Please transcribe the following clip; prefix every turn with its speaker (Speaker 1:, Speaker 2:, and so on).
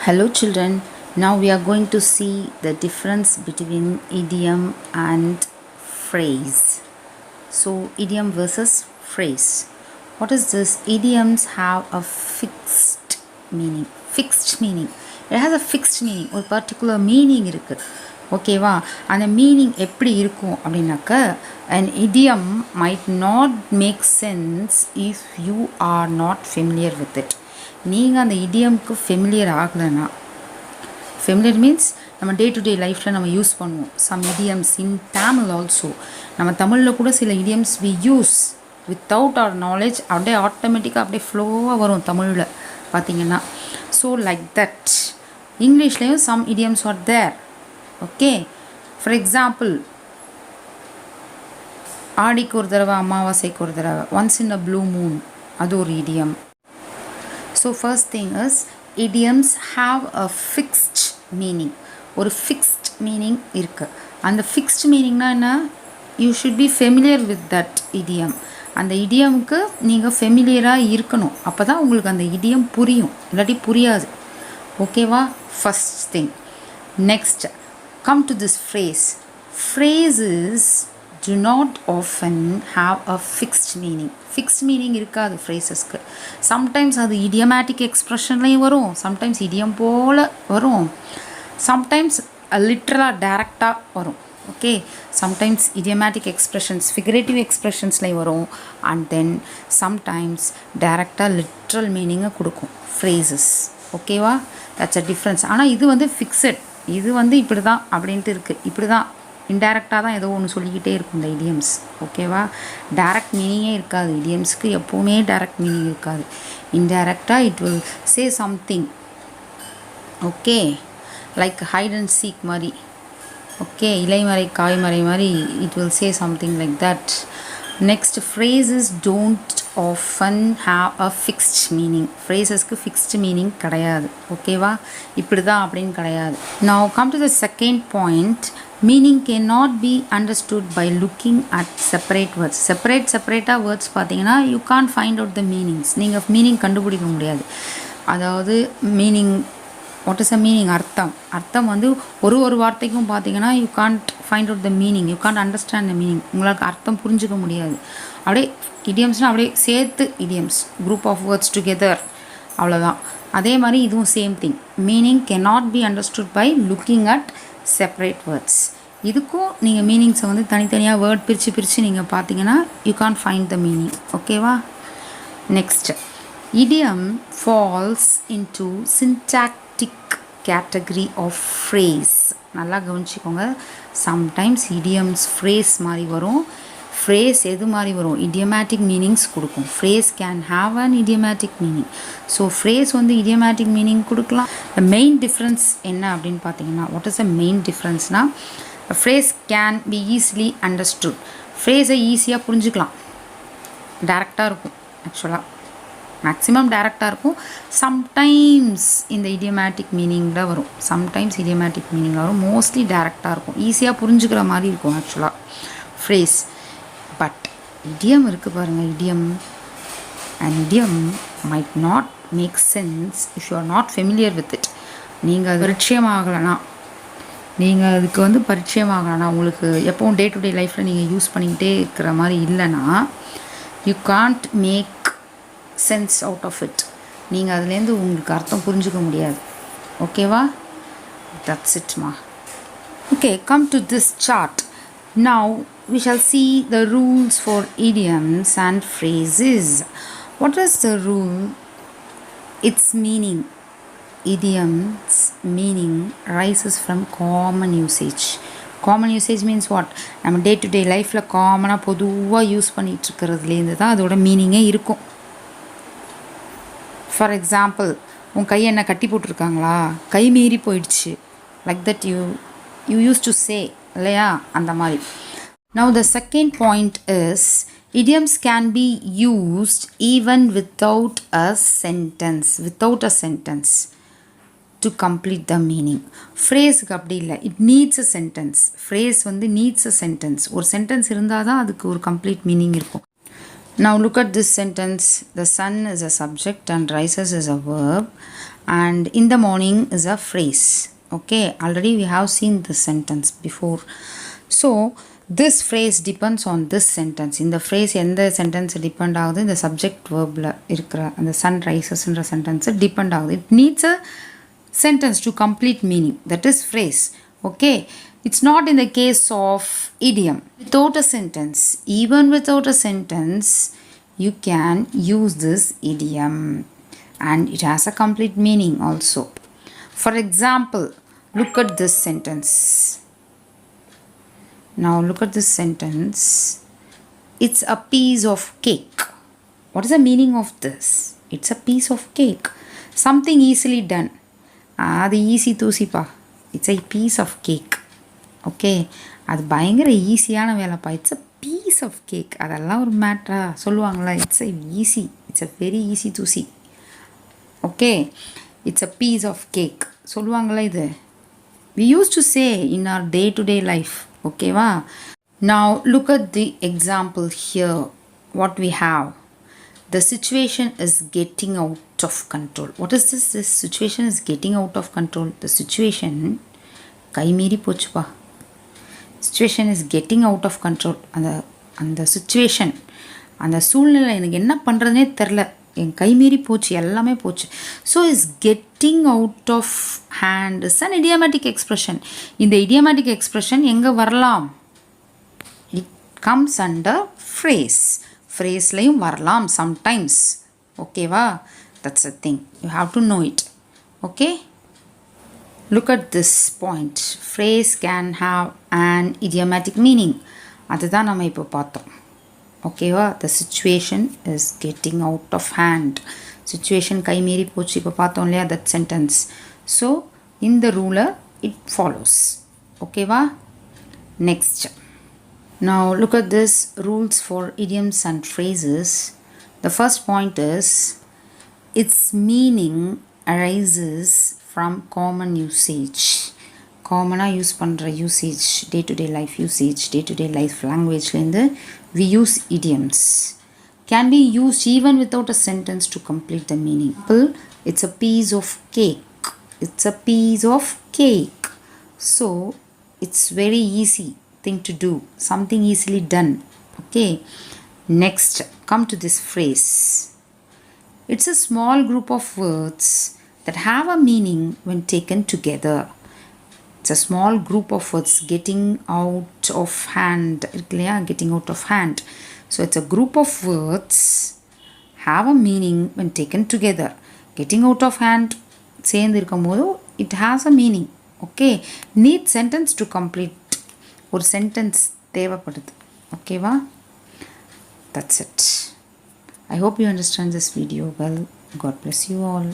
Speaker 1: Hello children, now we are going to see the difference between idiom and phrase. So idiom versus phrase. What is this? Idioms have a fixed meaning. Fixed meaning. It has a fixed meaning. ஒரு particular meaning இருக்கு. ஓகேவா? அந்த meaning எப்படி இருக்கும் அப்படின்னாக்க an idiom might not make sense if you are not familiar with it. நீங்கள் அந்த இடியம்க்கு ஃபெமிலியர் ஆகலைன்னா, ஃபெமிலியர் மீன்ஸ் நம்ம டே டு டே லைஃப்பில் நம்ம யூஸ் பண்ணுவோம். Some idioms in Tamil also, நம்ம தமிழில் கூட சில idioms we use without our knowledge அப்படியே ஆட்டோமேட்டிக்காக அப்படியே ஃப்ளோவாக வரும் தமிழில் பார்த்தீங்கன்னா. ஸோ லைக் தட் இங்கிலீஷ்லேயும் some idioms are there. Okay, for example ஆடிக்கு ஒரு தடவை அமாவாசைக்கு ஒரு தடவை, once in a blue moon, அது ஒரு இடியம். So first thing is idioms have a fixed meaning. ஒரு fixed meaning இருக்கு. அந்த fixed meaningனா என்ன? You should be familiar with that idiom. அந்த இடியம்க்கு நீங்கள் ஃபெமிலியராக இருக்கணும். அப்போ தான் உங்களுக்கு அந்த இடியம் புரியும், இல்லாட்டி புரியாது. ஓகேவா? First thing. Next come to this phrase. Phrases do not often have a fixed meaning. Fixed meaning இருக்காது ஃப்ரேசஸ்க்கு. சம்டைம்ஸ் அது இடியமேட்டிக் எக்ஸ்ப்ரெஷன்லேயும் வரும், சம்டைம்ஸ் இடியம் போல் வரும், சம்டைம்ஸ் லிட்ரலாக டைரக்டாக வரும். Okay, sometimes idiomatic expressions figurative எக்ஸ்ப்ரெஷன்ஸ்லேயும் வரும், அண்ட் தென் சம்டைம்ஸ் டைரக்டாக லிட்ரல் மீனிங்கை கொடுக்கும் ஃப்ரேசஸ். ஓகேவா? That's a difference. ஆனால் இது வந்து ஃபிக்ஸட், இது வந்து இப்படி தான் அப்படின்ட்டு இருக்குது, இப்படி தான் இன்டைரக்டாக தான் ஏதோ ஒன்று சொல்லிக்கிட்டே இருக்கும் இந்த இடியம்ஸ். ஓகேவா? டைரக்ட் மீனிங்கே இருக்காது இடியம்ஸ்க்கு, எப்போவுமே டைரக்ட் மீனிங் இருக்காது. இன்டைரக்டாக it will say something. Okay, like hide and seek மாதிரி. ஓகே, இலைமறை காய்மறை மாதிரி it will say something like that. Next, phrases don't often have a fixed meaning. ஃப்ரேசஸ்க்கு ஃபிக்ஸ்ட் மீனிங் கிடையாது. ஓகேவா? இப்படி தான் அப்படின்னு கிடையாது. Now come to the second point. Meaning cannot be understood by looking at separate words. செப்பரேட்டாக words பார்த்தீங்கன்னா you can find out the meanings. நீங்கள் மீனிங் கண்டுபிடிக்க முடியாது. அதாவது meaning, what is a meaning? அர்த்தம் வந்து ஒரு வார்த்தைக்கும் பார்த்தீங்கன்னா you can't find out the meaning, you can't understand the meaning. உங்களுக்கு அர்த்தம் புரிஞ்சிக்க முடியாது. அப்படியே இடியம்ஸ்னால் அப்படியே சேர்த்து idioms, group of words together, அவ்வளோதான். அதே மாதிரி இதுவும் same thing. Meaning cannot be understood by looking at separate words. இதுக்கும் நீங்கள் மீனிங்ஸை வந்து தனித்தனியாக வேர்ட் பிரித்து நீங்கள் பார்த்தீங்கன்னா you can find the meaning. ஓகேவா? Next, idiom falls into syntactic category of phrase. நல்லா கவனிச்சிக்கோங்க. சம்டைம்ஸ் இடியம்ஸ் ஃப்ரேஸ் மாதிரி வரும். ஃப்ரேஸ் எது மாதிரி வரும்? இடியமேட்டிக் மீனிங்ஸ் கொடுக்கும். Phrase can have an idiomatic meaning. So phrase வந்து இடியமேட்டிக் மீனிங் கொடுக்கலாம். த மெயின் டிஃப்ரென்ஸ் என்ன அப்படின்னு பார்த்தீங்கன்னா, வாட் இஸ் த மெயின் டிஃப்ரென்ஸ்னால், phrase can be easily understood. ஃப்ரேஸை ஈஸியாக புரிஞ்சுக்கலாம். டைரக்டாக இருக்கும், ஆக்சுவலாக மேக்ஸிமம் டைரக்டாக இருக்கும். சம்டைம்ஸ் இந்த இடியமேட்டிக் மீனிங்கில் வரும், சம்டைம்ஸ் இடியமேட்டிக் மீனிங்கில் வரும். மோஸ்ட்லி டைரக்டாக இருக்கும், ஈஸியாக புரிஞ்சுக்கிற மாதிரி இருக்கும் ஆக்சுவலாக ஃப்ரேஸ். பட் இடியம் இருக்குது பாருங்கள், idiom and idiom might not make sense if you are not familiar with it. நீங்கள் அது பரிச்சயமாகலைன்னா, நீங்கள் அதுக்கு வந்து பரிச்சயமாகலைன்னா, உங்களுக்கு எப்போவும் டே டு டே லைஃப்பில் நீங்கள் யூஸ் பண்ணிக்கிட்டே இருக்கிற மாதிரி இல்லைன்னா, you can't make sense out of it. நீங்கள் அதுலேருந்து உங்களுக்கு அர்த்தம் புரிஞ்சுக்க முடியாது. ஓகேவா? தட்ஸ் இட்மா. Okay, come to this chart. Now we shall see the rules for idioms and phrases. What is the rule? Its meaning. Idiom's meaning rises from common usage. Common usage means what? நம்ம day to day லைஃப்பில் காமனாக பொதுவாக use பண்ணிகிட்டு இருக்கிறதுலேருந்து தான் அதோட மீனிங்கே இருக்கும். For example, உன் கையை என்ன கட்டி போட்டிருக்காங்களா, கை மீறி போயிடுச்சு, like that you use to say இல்லையா, அந்த மாதிரி. Now the second point is idioms can be used even without a sentence to complete the meaning. Phrase-க்கு அப்படி இல்லை, it needs a sentence. Phrase வந்து needs a sentence. ஒரு sentence இருந்தால் தான் அதுக்கு ஒரு complete meaning இருக்கும். Now look at this sentence. The sun is a subject and rises is a verb. and in the morning is a phrase. Okay, already we have seen this sentence before. So this phrase depends on this sentence. In the phrase எந்த sentence depend ஆகுது, இந்த subject verbல இருக்கிற அந்த sun rises என்ற sentence depend ஆகுது. It needs a sentence to complete meaning, that is phrase. Okay, it's not in the case of idiom. Without a sentence, even without a sentence, you can use this idiom and it has a complete meaning also. For example, look at this sentence. Now look at this sentence. It's a piece of cake. What is the meaning of this? It's a piece of cake. Something easily done. அது easy தூசிப்பா. It's a piece of cake. Okay, அது பயங்கர ஈஸியான வேலைப்பா. It's a piece of cake. அதெல்லாம் ஒரு மேட்ரா சொல்லுவாங்களா? It's a easy, it's a very easy தூசி. Okay, it's a piece of cake சொல்லுவாங்களா? இது we used to say in our day-to-day life. ஓகேவா? Now look at the example here. What we have, the situation is getting out of control. What is this? This situation is getting out of control. The situation கைமீறி போச்சுப்பா. situation is getting out of control. அந்த situation, அந்த சூழ்நிலை எனக்கு என்ன பண்ணுறதுனே தெரில, என் கைமீறி போச்சு, எல்லாமே போச்சு. So is getting out of hand is an idiomatic expression. இந்த idiomatic expression எங்கே வரலாம்? It comes under phrase. ஃப்ரேஸ்லையும் வரலாம் சம்டைம்ஸ். ஓகேவா? That's a thing, you have to know it. Okay, look at this point. Phrase can have an idiomatic meaning. அதுதான் நம்ம இப்போ பார்த்தோம். ஓகேவா? the situation is getting out of hand. situation கைமீறி போச்சு இப்போ பார்த்தோம் இல்லையா? that sentence. so இந்த ரூலை it follows. ஓகேவா? next, now look at this rules for idioms and phrases. the first point is its meaning arises from common usage. காமனாக use பண்ணுற usage, day to day life usage, day to day life லாங்குவேஜ்லேருந்து we use idioms. Can be used even without a sentence to complete the meaning. It's a piece of cake. It's a piece of cake. So it's very easy thing to do, something easily done. Okay, next, come to this phrase. It's a small group of words that have a meaning when taken together. It's a small group of words. getting out of hand, getting out of hand. So it's a group of words have a meaning when taken together. getting out of hand சேர்ந்து இருக்கும்போது it has a meaning. okay, need sentence to complete. ஒரு sentence தேவைப்படுது. ஓகேவா? that's it. I hope you understand this video well. God bless you all.